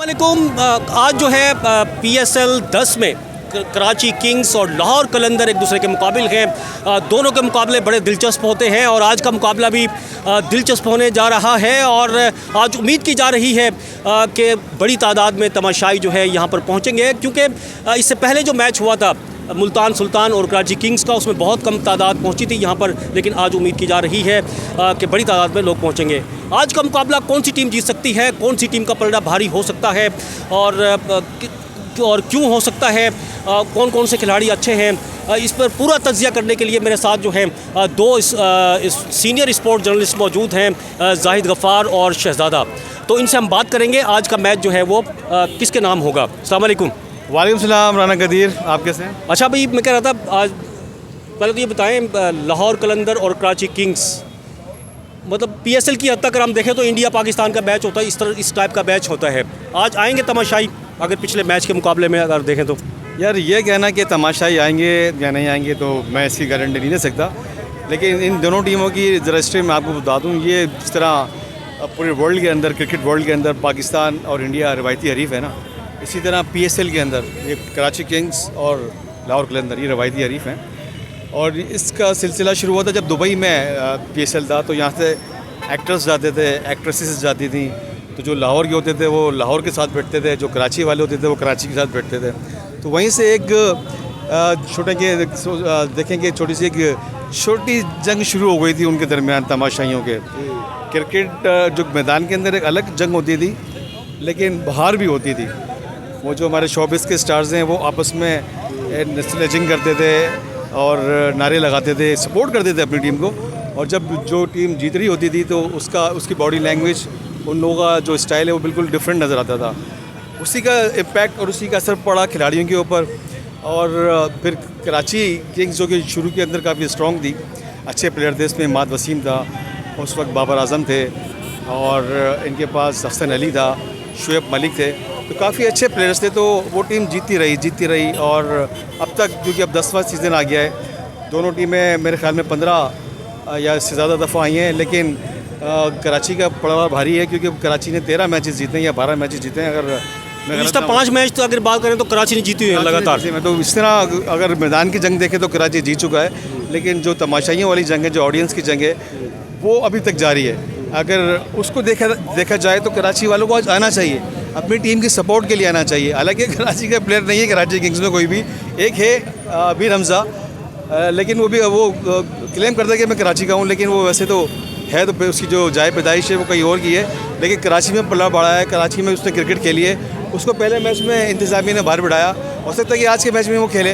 वालेकुम। आज जो है PSL 10 में कराची किंग्स और लाहौर कलंदर एक दूसरे के मुकाबिल हैं। दोनों के मुकाबले बड़े दिलचस्प होते हैं और आज का मुकाबला भी दिलचस्प होने जा रहा है। और आज उम्मीद की जा रही है कि बड़ी तादाद में तमाशाई जो है यहाँ पर पहुँचेंगे, क्योंकि इससे पहले जो मैच हुआ था मुल्तान सुल्तान और कराची किंग्स का, उसमें बहुत कम तादाद पहुंची थी यहाँ पर, लेकिन आज उम्मीद की जा रही है कि बड़ी तादाद में लोग पहुंचेंगे। आज का मुकाबला कौन सी टीम जीत सकती है, कौन सी टीम का पलड़ा भारी हो सकता है और क्यों हो सकता है, कौन कौन से खिलाड़ी अच्छे हैं, इस पर पूरा तज्जिया करने के लिए मेरे साथ जो हैं दो सीनियर स्पोर्ट जर्नलिस्ट मौजूद हैं, जाहिद गफ़ार और शहज़ादा। तो इनसे हम बात करेंगे आज का मैच जो है वो किसके नाम होगा। अस्सलाम वालेकुम। वालेकुम सलाम राना कदीर, आप कैसे हैं? अच्छा भाई, मैं कह रहा था आज पहले तो ये बताएं, लाहौर कलंदर और कराची किंग्स, मतलब PSL की हद तक अगर हम देखें तो इंडिया पाकिस्तान का मैच होता है, इस टाइप का मैच होता है। आज आएंगे तमाशाई अगर पिछले मैच के मुकाबले में अगर देखें तो? यार ये कहना कि तमाशाई आएंगे या नहीं आएंगे तो मैं इसकी गारंटी नहीं दे सकता, लेकिन इन दोनों टीमों की ज़रा हिस्ट्री मैं आपको बता दूँ। ये जिस तरह पूरे वर्ल्ड के अंदर, क्रिकेट वर्ल्ड के अंदर पाकिस्तान और इंडिया रवायती हरीफ है ना, इसी तरह PSL के अंदर ये कराची किंग्स और लाहौर कलंदर ये रवायती हरीफ हैं। और इसका सिलसिला शुरू हुआ था जब दुबई में PSL था, तो यहाँ से एक्टर्स जाते थे, एक्ट्रेसेस जाती थी। तो जो लाहौर के होते थे वो लाहौर के साथ बैठते थे, जो कराची वाले होते थे वो कराची के साथ बैठते थे। तो वहीं से एक देखेंगे छोटी सी एक छोटी जंग शुरू हो गई थी उनके दरमियान तमाशाइयों के। क्रिकेट जो मैदान के अंदर एक अलग जंग होती थी, लेकिन बाहर भी होती थी। वो जो हमारे शोबिस के स्टार्स हैं वो आपस में स्लेजिंग करते थे और नारे लगाते थे, सपोर्ट करते थे अपनी टीम को। और जब जो टीम जीत रही होती थी तो उसकी बॉडी लैंग्वेज, उन लोगों का जो स्टाइल है वो बिल्कुल डिफरेंट नज़र आता था। उसी का इम्पैक्ट और उसी का असर पड़ा खिलाड़ियों के ऊपर। और फिर कराची किंग्स जो कि शुरू के अंदर काफ़ी स्ट्रॉन्ग थी, अच्छे प्लेयर थे, इसमें माद वसीम था, उस वक्त बाबर आजम थे, और इनके पास हसन अली था, शुएब मलिक थे, तो काफ़ी अच्छे प्लेयर्स थे। तो वो टीम जीतती रही। और अब तक क्योंकि अब 10वां सीज़न आ गया है, दोनों टीमें मेरे ख्याल में 15 या इससे ज़्यादा दफ़ा आई हैं, लेकिन कराची का पड़ाव भारी है क्योंकि कराची ने 13 मैचेस जीते हैं या 12 मैचेस जीते हैं। अगर पिछले 5 मैच तो अगर बात करें तो कराची ने जीती हुई है लगातार। तो इस तरह अगर मैदान की जंग देखें तो कराची जीत चुका है, लेकिन जो तमाशाइयों वाली जंग है, जो ऑडियंस की जंग है, वो अभी तक जारी है। अगर उसको देखा जाए तो कराची वालों को आज आना चाहिए, अपनी टीम की सपोर्ट के लिए आना चाहिए। हालांकि कराची का प्लेयर नहीं है कराची किंग्स में कोई भी, एक है अबीर हमजा, लेकिन वो क्लेम करता है कि मैं कराची का हूँ, लेकिन वो वैसे तो है, तो उसकी जो जाए पैदाइश है वो कहीं और की है, लेकिन कराची में पला बड़ा है, कराची में उसने क्रिकेट खेली है। उसको पहले मैच में इंतज़ामिया ने बाहर बिठाया, हो सकता है कि आज के मैच में वो खेले।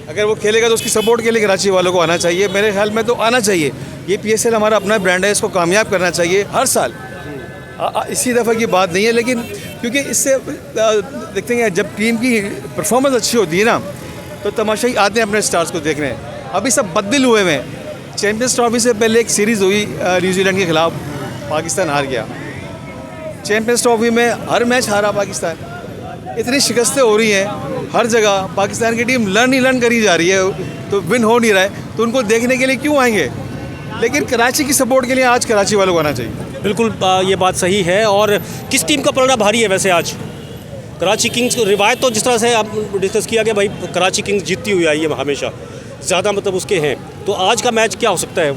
अगर वो खेलेगा तो उसकी सपोर्ट के लिए कराची वालों को आना चाहिए, मेरे ख्याल में तो आना चाहिए। ये PSL हमारा अपना ब्रांड है, इसको कामयाब करना चाहिए हर साल। इसी दफ़ा की बात नहीं है, लेकिन क्योंकि इससे देखते हैं जब टीम की परफॉर्मेंस अच्छी होती है ना, तो तमाशाई आते हैं अपने स्टार्स को देखने। अभी सब बददिल हुए हैं। चैम्पियंस ट्रॉफी से पहले एक सीरीज़ हुई न्यूजीलैंड के ख़िलाफ़, पाकिस्तान हार गया। चैम्पियंस ट्रॉफी में हर मैच हारा पाकिस्तान। इतनी शिकस्तें हो रही हैं हर जगह, पाकिस्तान की टीम लर्न करी जा रही है, तो विन हो नहीं रहा है, तो उनको देखने के लिए क्यों आएंगे? लेकिन कराची की सपोर्ट के लिए आज कराची वालों को आना चाहिए। बिल्कुल ये बात सही है। और किस टीम का पलड़ा भारी है वैसे आज? कराची किंग्स, रिवायत तो जिस तरह से आप डिस्कस किया कि भाई कराची किंग्स जीतती हुई आई है हमेशा, ज़्यादा मतलब उसके हैं, तो आज का मैच क्या हो सकता है?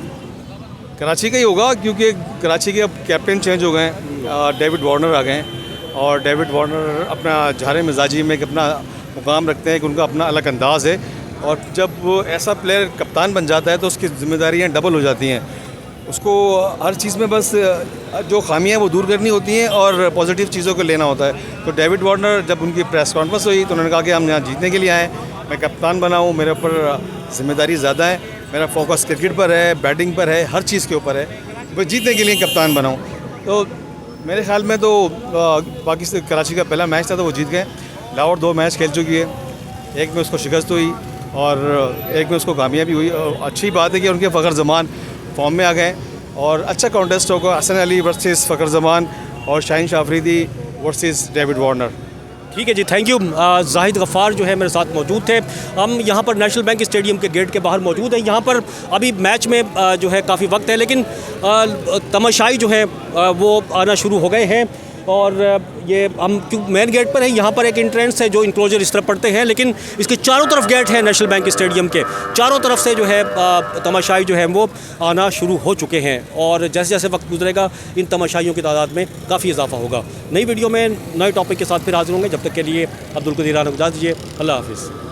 कराची का ही होगा, क्योंकि कराची के अब कैप्टन चेंज हो गए हैं, डेविड वार्नर आ गए हैं, और डेविड वार्नर अपना झारे मिजाजी में एक अपना मुकाम रखते हैं कि उनका अपना अलग अंदाज़ है। और जब वो ऐसा प्लेयर कप्तान बन जाता है तो उसकी जिम्मेदारियाँ डबल हो जाती हैं। उसको हर चीज़ में बस जो खामियाँ वो दूर करनी होती हैं और पॉजिटिव चीज़ों को लेना होता है। तो डेविड वार्नर जब उनकी प्रेस कॉन्फ्रेंस हुई तो उन्होंने कहा कि हम यहाँ जीतने के लिए आए, मैं कप्तान बना हूँ, मेरे ऊपर जिम्मेदारी ज़्यादा है, मेरा फोकस क्रिकेट पर है, बैटिंग पर है, हर चीज़ के ऊपर है, मैं जीतने के लिए कप्तान बना हूँ। तो मेरे ख्याल में तो पाकिस्तान कराची का पहला मैच था तो वो जीत गए। लाहौर 2 मैच खेल चुकी है, एक में उसको शिकस्त हुई और एक में उसको कामयाबी हुई। और अच्छी बात है कि उनके फ़खर ज़मान फॉर्म में आ गए और अच्छा कॉन्टेस्ट होगा, हसन अली वर्सेस फ़खर ज़मान और Shaheen Shah Afridi versus David Warner. ठीक है जी, थैंक यू। जाहिद गफ़ार जो है मेरे साथ मौजूद थे। हम यहाँ पर नेशनल बैंक स्टेडियम के गेट के बाहर मौजूद हैं। यहाँ पर अभी मैच में जो है काफ़ी वक्त है, लेकिन तमाशाई जो है वो आना शुरू हो गए हैं। और ये हम क्यों मेन गेट पर है, यहाँ पर एक एंट्रेंस है जो इंक्लोजर इस तरफ पड़ते हैं, लेकिन इसके चारों तरफ गेट है नेशनल बैंक स्टेडियम के, चारों तरफ से जो है तमाशाई जो है वो आना शुरू हो चुके हैं और जैसे जैसे वक्त गुजरेगा इन तमाशाइयों की तादाद में काफ़ी इजाफा होगा। नई वीडियो में नए टॉपिक के साथ फिर हाजिर होंगे, जब तक के लिए अब्दुल कदीर इजाज़त दीजिए। अल्लाह हाफिज़।